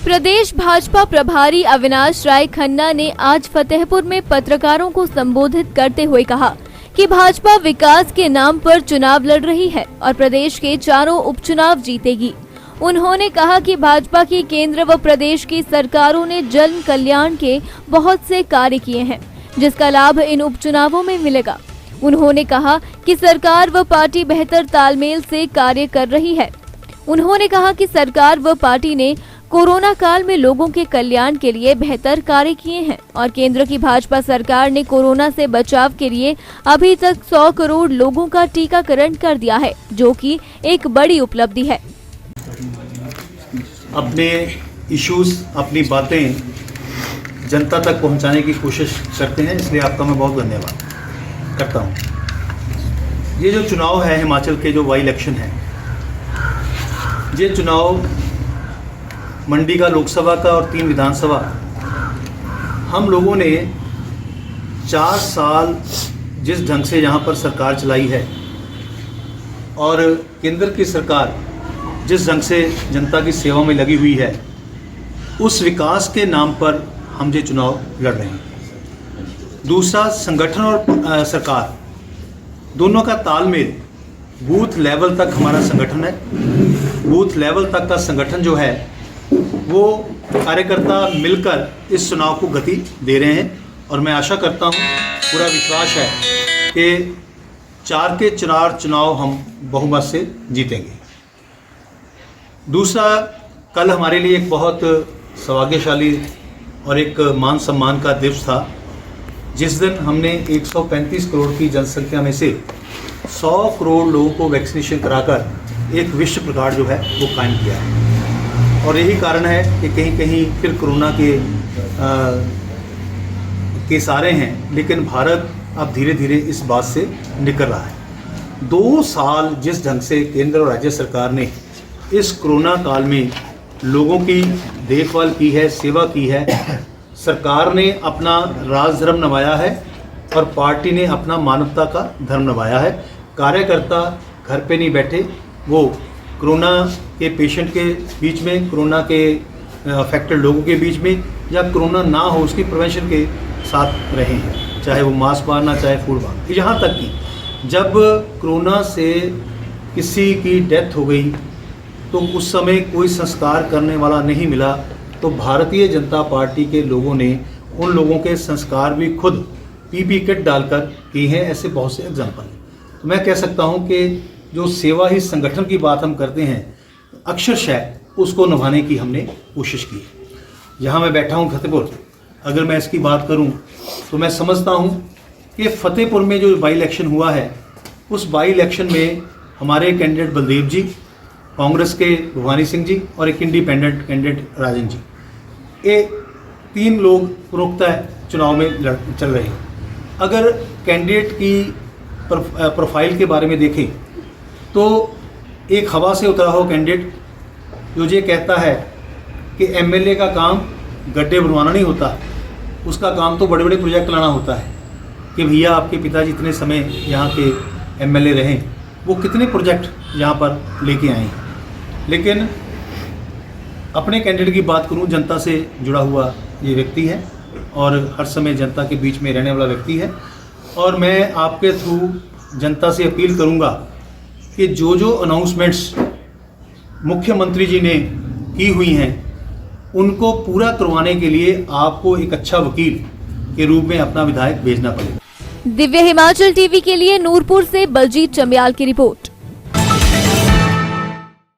प्रदेश भाजपा प्रभारी अविनाश राय खन्ना ने आज फतेहपुर में पत्रकारों को संबोधित करते हुए कहा कि भाजपा विकास के नाम पर चुनाव लड़ रही है और प्रदेश के चारों उपचुनाव जीतेगी। उन्होंने कहा कि भाजपा की केंद्र व प्रदेश की सरकारों ने जन कल्याण के बहुत से कार्य किए हैं, जिसका लाभ इन उपचुनावों में मिलेगा। उन्होंने कहा कि सरकार व पार्टी बेहतर तालमेल से कार्य कर रही है। उन्होंने कहा कि सरकार व पार्टी ने कोरोना काल में लोगों के कल्याण के लिए बेहतर कार्य किए हैं और केंद्र की भाजपा सरकार ने कोरोना से बचाव के लिए अभी तक 100 करोड़ लोगों का टीकाकरण कर दिया है, जो कि एक बड़ी उपलब्धि है। अपने इश्यूज, अपनी बातें जनता तक पहुंचाने की कोशिश करते हैं, इसलिए आपका मैं बहुत धन्यवाद करता हूं। ये जो चुनाव है हिमाचल के, जो वाई इलेक्शन है, ये चुनाव मंडी का लोकसभा का और 3 विधानसभा, हम लोगों ने 4 साल जिस ढंग से यहाँ पर सरकार चलाई है और केंद्र की सरकार जिस ढंग से जनता की सेवा में लगी हुई है, उस विकास के नाम पर हम ये चुनाव लड़ रहे हैं। दूसरा, संगठन और सरकार दोनों का तालमेल, बूथ लेवल तक हमारा संगठन है। बूथ लेवल तक का संगठन जो है वो कार्यकर्ता मिलकर इस चुनाव को गति दे रहे हैं और मैं आशा करता हूं, पूरा विश्वास है कि 4 के चुनाव हम बहुमत से जीतेंगे। दूसरा, कल हमारे लिए एक बहुत सौभाग्यशाली और एक मान सम्मान का दिवस था, जिस दिन हमने 135 करोड़ की जनसंख्या में से 100 करोड़ लोगों को वैक्सीनेशन कराकर एक विश्व रिकॉर्ड जो है वो कायम किया है। और यही कारण है कि कहीं कहीं फिर कोरोना के केस आ रहे हैं, लेकिन भारत अब धीरे धीरे इस बात से निकल रहा है। 2 साल जिस ढंग से केंद्र और राज्य सरकार ने इस कोरोना काल में लोगों की देखभाल की है, सेवा की है, सरकार ने अपना राज धर्म निभाया है और पार्टी ने अपना मानवता का धर्म निभाया है। कार्यकर्ता घर पे नहीं बैठे, वो कोरोना के पेशेंट के बीच में, कोरोना के अफेक्टेड लोगों के बीच में, या कोरोना ना हो उसकी प्रिवेंशन के साथ रहे हैं, चाहे वो मास्क बांधना, चाहे फूड बांधना। यहाँ तक कि जब कोरोना से किसी की डेथ हो गई तो उस समय कोई संस्कार करने वाला नहीं मिला, तो भारतीय जनता पार्टी के लोगों ने उन लोगों के संस्कार भी खुद पीपी किट डालकर किए हैं। ऐसे बहुत से एग्जाम्पल हैं। तो मैं कह सकता हूँ कि जो सेवा ही संगठन की बात हम करते हैं, अक्षरशः उसको निभाने की हमने कोशिश की है। यहाँ मैं बैठा हूँ फतेहपुर, अगर मैं इसकी बात करूँ तो मैं समझता हूँ कि फतेहपुर में जो बाई इलेक्शन हुआ है, उस बाई इलेक्शन में हमारे कैंडिडेट बलदेव जी, कांग्रेस के भवानी सिंह जी और एक इंडिपेंडेंट कैंडिडेट राजन जी, ये 3 लोग उपरोक्ता चुनाव में चल रहे हैं। अगर कैंडिडेट की प्रोफाइल के बारे में देखें तो एक हवा से उतरा हो कैंडिडेट जो ये कहता है कि एमएलए का काम गड्ढे बनवाना नहीं होता, उसका काम तो बड़े बड़े प्रोजेक्ट लाना होता है। कि भैया आपके पिताजी इतने समय यहाँ के एमएलए रहे, वो कितने प्रोजेक्ट यहाँ पर लेके आए हैं। लेकिन अपने कैंडिडेट की बात करूँ, जनता से जुड़ा हुआ ये व्यक्ति है और हर समय जनता के बीच में रहने वाला व्यक्ति है। और मैं आपके थ्रू जनता से अपील करूँगा कि जो अनाउंसमेंट्स मुख्यमंत्री जी ने की हुई हैं, उनको पूरा करवाने के लिए आपको एक अच्छा वकील के रूप में अपना विधायक भेजना पड़ेगा। दिव्य हिमाचल टीवी के लिए नूरपुर से बलजीत चंबियाल की रिपोर्ट।